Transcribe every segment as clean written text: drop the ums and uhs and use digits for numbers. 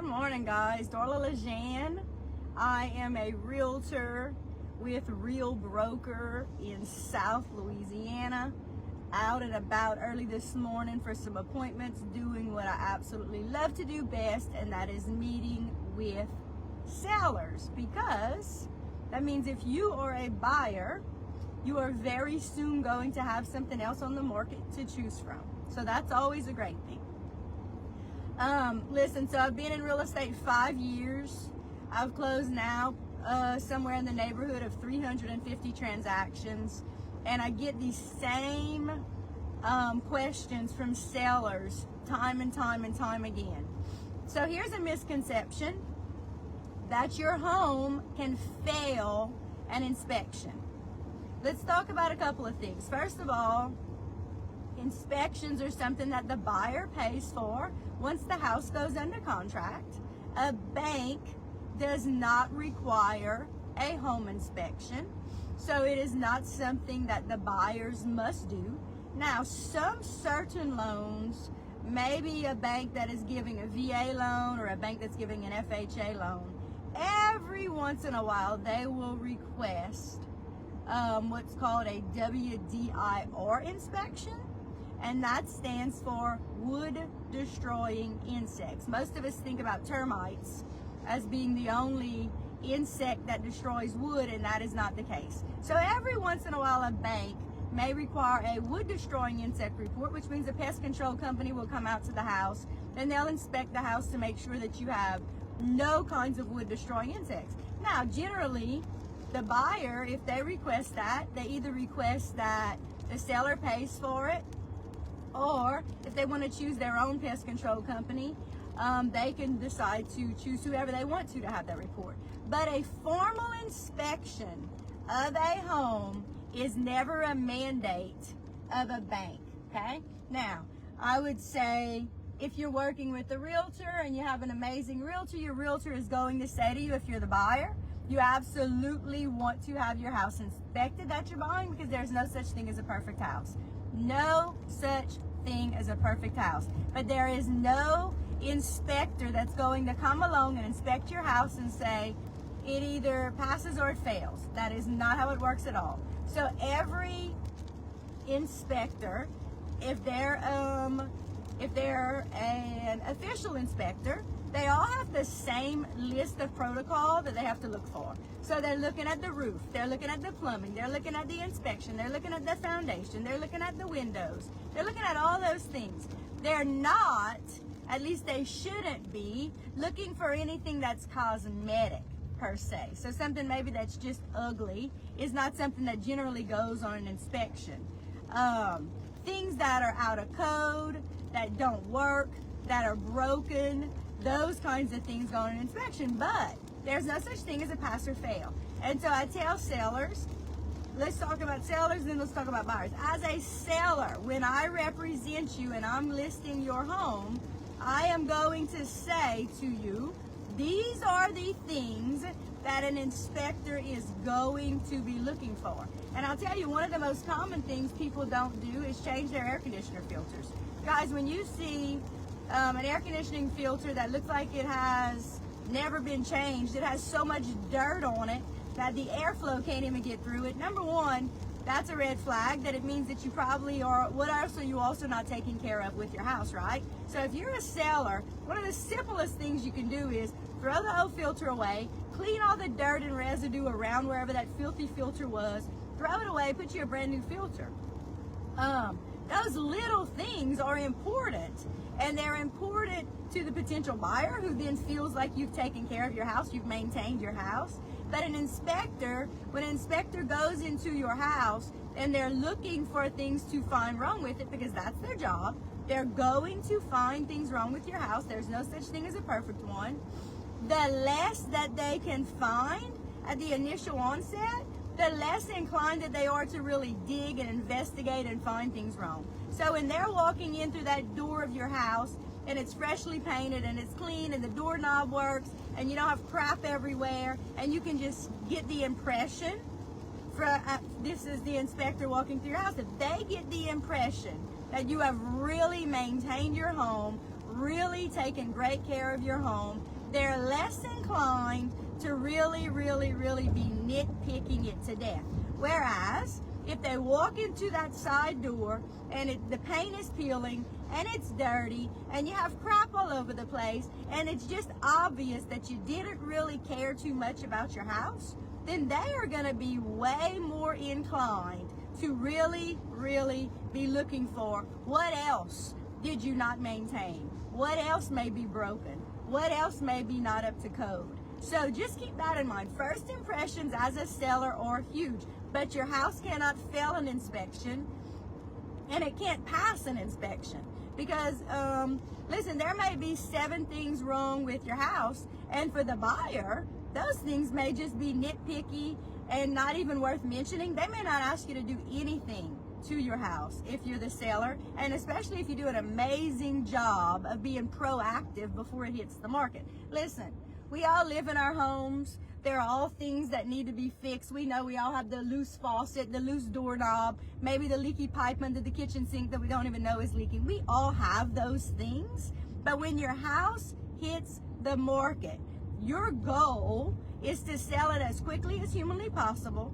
Good morning, guys. Darla. I am a realtor with Real Broker in South Louisiana. Out and about early this morning for some appointments, doing what I absolutely love to do best, and that is meeting with sellers, because that means if you are a buyer, you are very soon going to have something else on the market to choose from. So that's always a great thing. Listen, so I've been in real estate 5 years. I've closed now somewhere in the neighborhood of 350 transactions, and I get these same questions from sellers time and time again. So here's a misconception: that your home can fail an inspection. Let's talk about a couple of things. First of all, inspections are something that the buyer pays for once the house goes under contract. A bank does not require a home inspection, so it is not something that the buyers must do. Now, some certain loans, maybe a bank that is giving a VA loan or a bank that's giving an FHA loan, every once in a while they will request what's called a WDIR inspection, and that stands for wood destroying insects. Most of us think about termites as being the only insect that destroys wood, and that is not the case. So every once in a while a bank may require a wood destroying insect report, which means a pest control company will come out to the house and they'll inspect the house to make sure that you have no kinds of wood destroying insects. Now, generally, the buyer, if they request that, they either request that the seller pays for it, or if they want to choose their own pest control company, they can decide to choose whoever they want to have that report. But a formal inspection of a home is never a mandate of a bank, okay? Now, I would say if you're working with a realtor and you have an amazing realtor, your realtor is going to say to you, if you're the buyer, you absolutely want to have your house inspected that you're buying, because there's no such thing as a perfect house. No such thing as a perfect house. But there is no inspector that's going to come along and inspect your house and say it either passes or it fails. That is not how it works at all. So every inspector, if they're an official inspector, they all have the same list of protocol that they have to look for. So they're looking at the roof, they're looking at the plumbing, they're looking at the inspection, they're looking at the foundation, they're looking at the windows, they're looking at all those things. They're not, at least they shouldn't be, looking for anything that's cosmetic per se. So something maybe that's just ugly is not something that generally goes on an inspection. Things that are out of code, that don't work, that are broken, those kinds of things go on an inspection. But there's no such thing as a pass or fail. And so I tell sellers, let's talk about sellers, then let's talk about buyers. As a seller, when I represent you and I'm listing your home, I am going to say to you, these are the things that an inspector is going to be looking for. And I'll tell you, one of the most common things people don't do is change their air conditioner filters. Guys, when you see an air conditioning filter that looks like it has never been changed, it has so much dirt on it that the airflow can't even get through it, number one, that's a red flag that it means that you probably are, what else are you also not taking care of with your house, right? So if you're a seller, one of the simplest things you can do is throw the old filter away, clean all the dirt and residue around wherever that filthy filter was, throw it away, put you a brand new filter. Those little things are important, and they're important to the potential buyer, who then feels like you've taken care of your house, you've maintained your house. But an inspector, when an inspector goes into your house and they're looking for things to find wrong with it, because that's their job, they're going to find things wrong with your house. There's no such thing as a perfect one. The less that they can find at the initial onset, the less inclined that they are to really dig and investigate and find things wrong. So when they're walking in through that door of your house and it's freshly painted and it's clean and the doorknob works and you don't have crap everywhere, and you can just get the impression, this is the inspector walking through your house, if they get the impression that you have really maintained your home, really taken great care of your home, they're less inclined to really be nitpicking it to death. Whereas, if they walk into that side door and the paint is peeling and it's dirty and you have crap all over the place and it's just obvious that you didn't really care too much about your house, then they are going to be way more inclined to really be looking for what else did you not maintain? What else may be broken? What else may be not up to code? So just keep that in mind. First impressions as a seller are huge, but your house cannot fail an inspection and it can't pass an inspection because, listen, there may be 7 things wrong with your house, and for the buyer, those things may just be nitpicky and not even worth mentioning. They may not ask you to do anything to your house if you're the seller, and especially if you do an amazing job of being proactive before it hits the market. Listen, we all live in our homes. There are all things that need to be fixed. We know we all have the loose faucet, the loose doorknob, maybe the leaky pipe under the kitchen sink that we don't even know is leaking. We all have those things. But when your house hits the market, your goal is to sell it as quickly as humanly possible,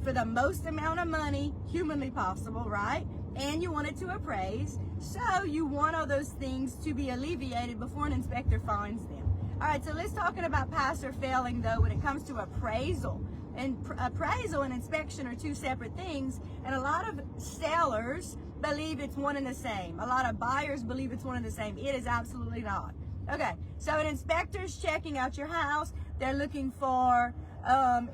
for the most amount of money humanly possible, right? And you want it to appraise. So you want all those things to be alleviated before an inspector finds them. All right, so let's talk about pass or failing though when it comes to appraisal. And appraisal and inspection are 2 separate things, and a lot of sellers believe it's one and the same. A lot of buyers believe it's one and the same. It is absolutely not. Okay, so an inspector's checking out your house. They're looking for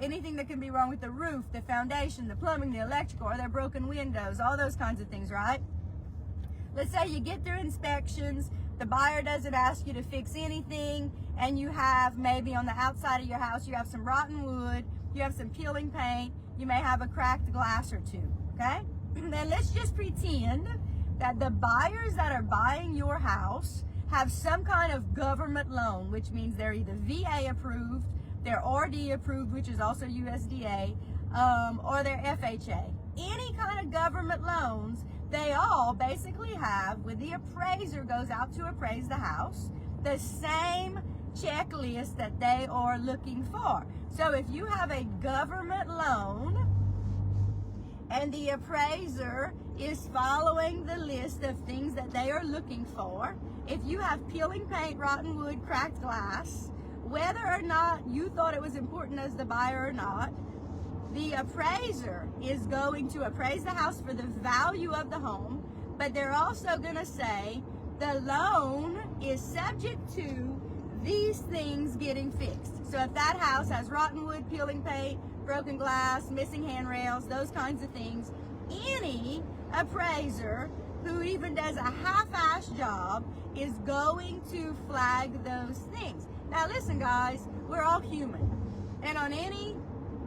anything that can be wrong with the roof, the foundation, the plumbing, the electrical, or their broken windows, all those kinds of things, right? Let's say you get through inspections, the buyer doesn't ask you to fix anything, and you have maybe on the outside of your house, you have some rotten wood, you have some peeling paint, you may have a cracked glass or 2, okay? Then let's just pretend that the buyers that are buying your house have some kind of government loan, which means they're either VA approved, they're RD approved, which is also USDA, or they're FHA. Any kind of government loans, they all basically have, when the appraiser goes out to appraise the house, the same checklist that they are looking for. So if you have a government loan and the appraiser is following the list of things that they are looking for, if you have peeling paint, rotten wood, cracked glass, whether or not you thought it was important as the buyer or not, the appraiser is going to appraise the house for the value of the home, but they're also going to say the loan is subject to these things getting fixed. So if that house has rotten wood, peeling paint, broken glass, missing handrails, those kinds of things, any appraiser who even does a half-ass job is going to flag those things. Now listen guys, we're all human, and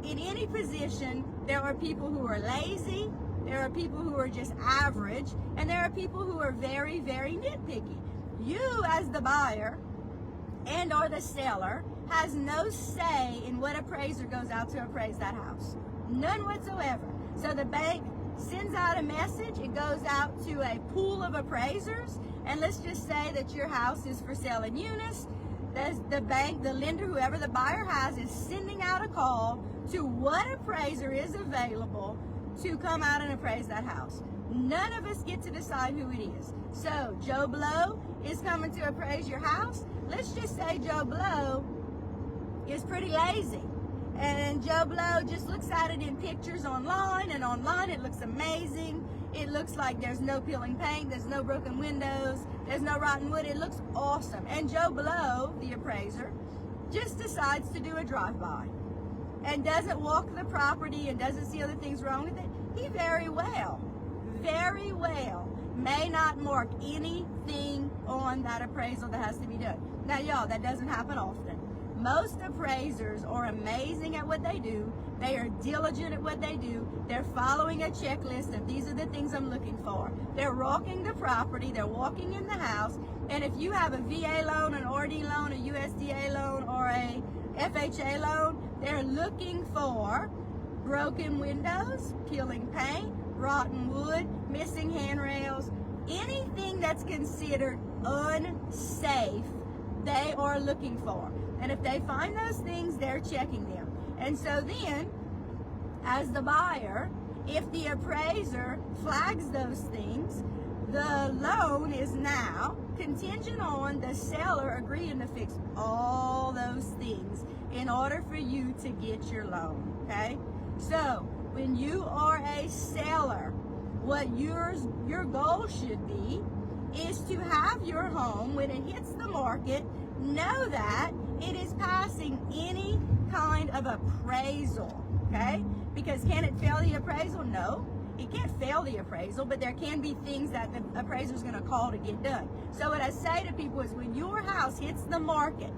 in any position there are people who are lazy, there are people who are just average, and there are people who are very nitpicky. You as the buyer and or the seller has no say in what appraiser goes out to appraise that house. None whatsoever. So the bank sends out a message, it goes out to a pool of appraisers, and let's just say that your house is for sale in Eunice. The bank, the lender, whoever the buyer has, is sending out a call to what appraiser is available to come out and appraise that house. None of us get to decide who it is. So Joe Blow is coming to appraise your house. Let's just say Joe Blow is pretty lazy, and Joe Blow just looks at it in pictures online, and online it looks amazing. It looks like there's no peeling paint, there's no broken windows, there's no rotten wood. It looks awesome. And Joe Blow, the appraiser, just decides to do a drive-by and doesn't walk the property and doesn't see other things wrong with it. He very well may not mark anything on that appraisal that has to be done. Now y'all, that doesn't happen often. Most appraisers are amazing at what they do. They are diligent at what they do. They're following a checklist of these are the things I'm looking for. They're walking the property, they're walking in the house, and if you have a VA loan, an RD loan, a USDA loan, or a FHA loan, they're looking for broken windows, peeling paint, rotten wood, missing handrails, anything that's considered unsafe they are looking for. And if they find those things, they're checking them. And so then, as the buyer, if the appraiser flags those things, the loan is now contingent on the seller agreeing to fix all those things in order for you to get your loan, okay? So, when you are a seller, what your goal should be is to have your home, when it hits the market, know that it is passing any kind of appraisal, okay? Because can it fail the appraisal? No, it can't fail the appraisal, but there can be things that the appraiser is going to call to get done. So what I say to people is, when your house hits the market,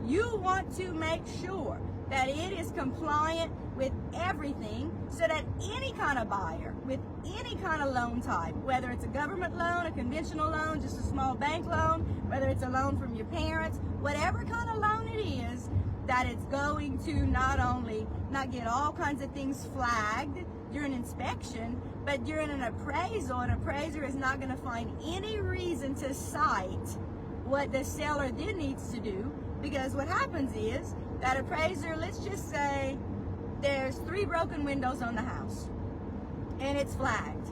you want to make sure that it is compliant with everything, so that any kind of buyer with any kind of loan type, whether it's a government loan, a conventional loan, just a small bank loan, whether it's a loan from your parents, whatever kind of loan it is, that it's going to not only not get all kinds of things flagged during inspection, but during an appraisal, an appraiser is not going to find any reason to cite what the seller then needs to do. Because what happens is, that appraiser, let's just say there's 3 broken windows on the house and it's flagged.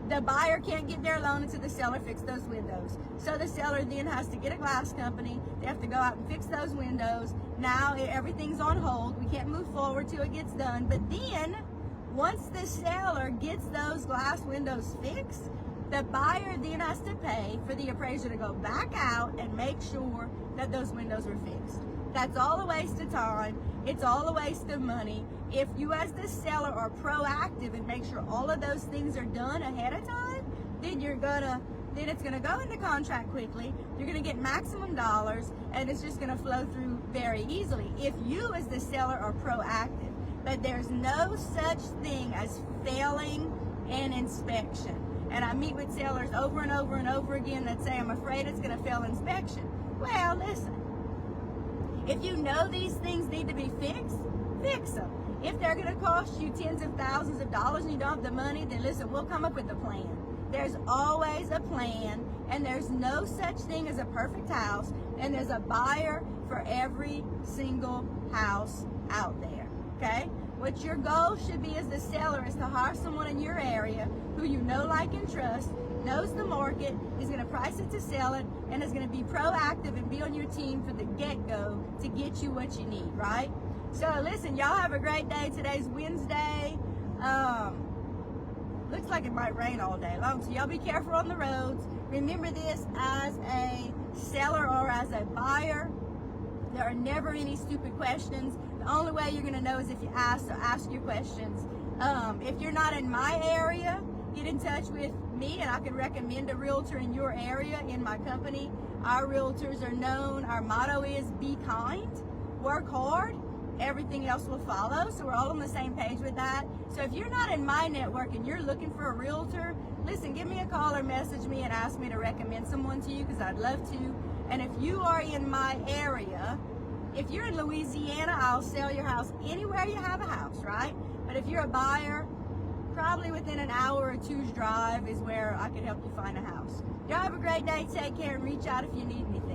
The buyer can't get their loan until the seller fixes those windows. So the seller then has to get a glass company. They have to go out and fix those windows. Now everything's on hold. We can't move forward till it gets done. But then, once the seller gets those glass windows fixed, the buyer then has to pay for the appraiser to go back out and make sure that those windows are fixed. That's all a waste of time. It's all a waste of money. If you as the seller are proactive and make sure all of those things are done ahead of time, then it's gonna go into contract quickly. You're gonna get maximum dollars, and it's just gonna flow through very easily if you as the seller are proactive. But there's no such thing as failing an inspection. And I meet with sellers over and over and over again that say, I'm afraid it's gonna fail inspection. Well, listen. If you know these things need to be fixed, fix them. If they're going to cost you tens of thousands of dollars and you don't have the money, then listen, we'll come up with a plan. There's always a plan, and there's no such thing as a perfect house, and there's a buyer for every single house out there, okay? What your goal should be as the seller is to hire someone in your area who you know, like, and trust, knows the market, is going to price it to sell it, and is going to be proactive and be on your team for the get-go to get you what you need, right? So listen, y'all have a great day. Today's Wednesday. Looks like it might rain all day long, so y'all be careful on the roads. Remember this, as a seller or as a buyer, there are never any stupid questions. The only way you're going to know is if you ask, so ask your questions. If you're not in my area, get in touch with me and I can recommend a realtor in your area in my company. Our realtors are known. Our motto is be kind, work hard, everything else will follow. So we're all on the same page with that. So if you're not in my network and you're looking for a realtor, listen, give me a call or message me and ask me to recommend someone to you, because I'd love to. And if you are in my area, if you're in Louisiana, I'll sell your house anywhere you have a house, right? But if you're a buyer, probably within an hour or two's drive is where I can help you find a house. Y'all have a great day. Take care and reach out if you need anything.